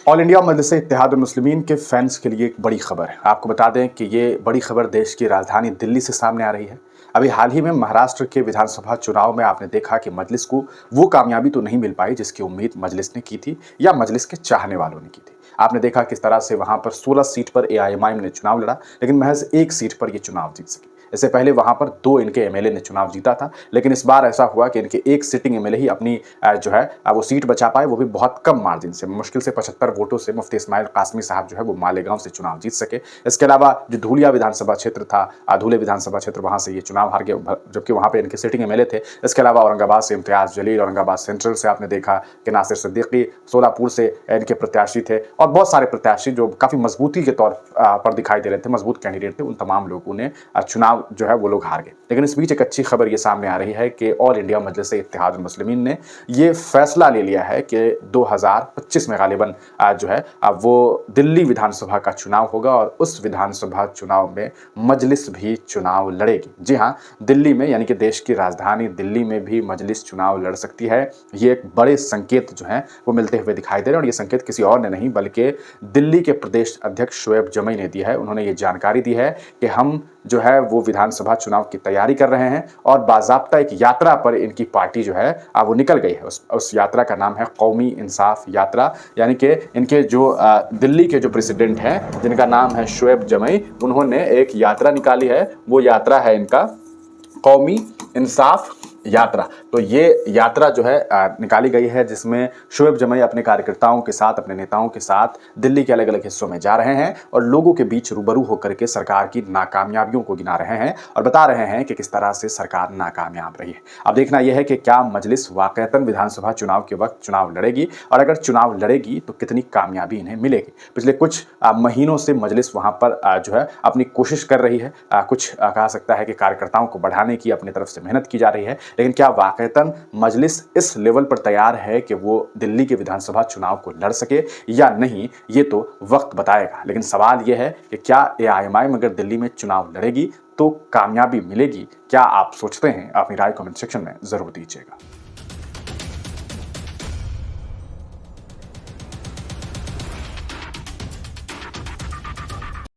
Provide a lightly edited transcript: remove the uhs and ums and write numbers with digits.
All India मजलिस इत्तेहादुल मुस्लिमीन के fans के लिए एक बड़ी खबर है। आपको बता दें कि ये बड़ी खबर देश की राजधानी दिल्ली से सामने आ रही है। अभी हाल ही में महाराष्ट्र के विधानसभा चुनाव में आपने देखा कि मजलिस को वो कामयाबी तो नहीं मिल पाई जिसकी उम्मीद मजलिस ने की थी या मजलिस के चाहने वालों ने की थी। आपने देखा किस तरह से वहां पर 16 सीट पर एआईएमआईएम ने चुनाव लड़ा, लेकिन महज एक सीट पर यह चुनाव जीत सकी। इससे पहले वहां पर 2 इनके एमएलए ने चुनाव जीता था, लेकिन इस बार ऐसा हुआ कि इनके एक सिटिंग एमएलए ही अपनी जो है वो सीट बचा पाए, वो भी बहुत कम मार्जिन से, मुश्किल से 75 वोटों से मुफ्ती इस्माइल कासमी साहब जो है वो मालेगांव से चुनाव जीत सके। इसके अलावा जो धूलिया विधानसभा क्षेत्र था, धूले विधानसभा क्षेत्र, वहां से ये चुनाव हार गए, जबकि वहां पे इनके सिटिंग एमएलए थे। इसके अलावा औरंगाबाद से इम्तियाज जलील, औरंगाबाद सेंट्रल से आपने देखा कि नासिर सिद्दीकी, सोलापुर से इनके प्रत्याशी थे और बहुत सारे प्रत्याशी जो काफी मजबूती के तौर पर दिखाई दे रहे थे, मजबूत कैंडिडेट थे, उन तमाम लोगों ने चुनाव जो है वो लोग हार गए। लेकिन इस बीच एक अच्छी खबर ये सामने आ रही है कि ऑल इंडिया मजलिस इत्तेहादुल मुस्लिमीन ने ये फैसला ले लिया है कि 2025 में गालिबन जो है वो दिल्ली विधानसभा का चुनाव होगा और उस विधानसभा चुनाव में मजलिस भी चुनाव लड़ेगी। जी हाँ, दिल्ली में, यानी कि देश की राजधानी दिल्ली में भी मजलिस चुनाव लड़ सकती है। ये एक बड़े संकेत जो हैं वो मिलते हुए दिखाई दे रहे हैं और ये संकेत किसी और ने नहीं बल्कि दिल्ली के प्रदेश अध्यक्ष शोएब जमई ने दिया है। उन्होंने ये जानकारी दी है कि हम जो है वो विधानसभा चुनाव की तैयारी कर रहे हैं और बाज़ाब्ता एक यात्रा पर इनकी पार्टी जो है वो निकल गई है। उस यात्रा का नाम है कौमी इंसाफ यात्रा, यानी कि इनके जो दिल्ली के जो प्रेसिडेंट हैं जिनका नाम है शोएब जमई, उन्होंने एक यात्रा निकाली है। वो यात्रा है इनका कौमी इंसाफ यात्रा। तो ये यात्रा जो है निकाली गई है, जिसमें शोएब जमई अपने कार्यकर्ताओं के साथ, अपने नेताओं के साथ दिल्ली के अलग अलग हिस्सों में जा रहे हैं और लोगों के बीच रूबरू होकर के सरकार की नाकामयाबियों को गिना रहे हैं और बता रहे हैं कि किस तरह से सरकार नाकामयाब रही है। अब देखना यह है कि क्या मजलिस वाकईतन विधानसभा चुनाव के वक्त चुनाव लड़ेगी और अगर चुनाव लड़ेगी तो कितनी कामयाबी इन्हें मिलेगी। पिछले कुछ महीनों से मजलिस वहां पर जो है अपनी कोशिश कर रही है, कुछ कहा सकता है कि कार्यकर्ताओं को बढ़ाने की अपनी तरफ से मेहनत की जा रही है, लेकिन क्या वाकईतन मजलिस इस लेवल पर तैयार है कि वो दिल्ली के विधानसभा चुनाव को लड़ सके या नहीं, ये तो वक्त बताएगा। लेकिन सवाल यह है कि क्या एआईएमआईएम अगर दिल्ली में चुनाव लड़ेगी तो कामयाबी मिलेगी? क्या आप सोचते हैं? अपनी राय कमेंट सेक्शन में जरूर दीजिएगा।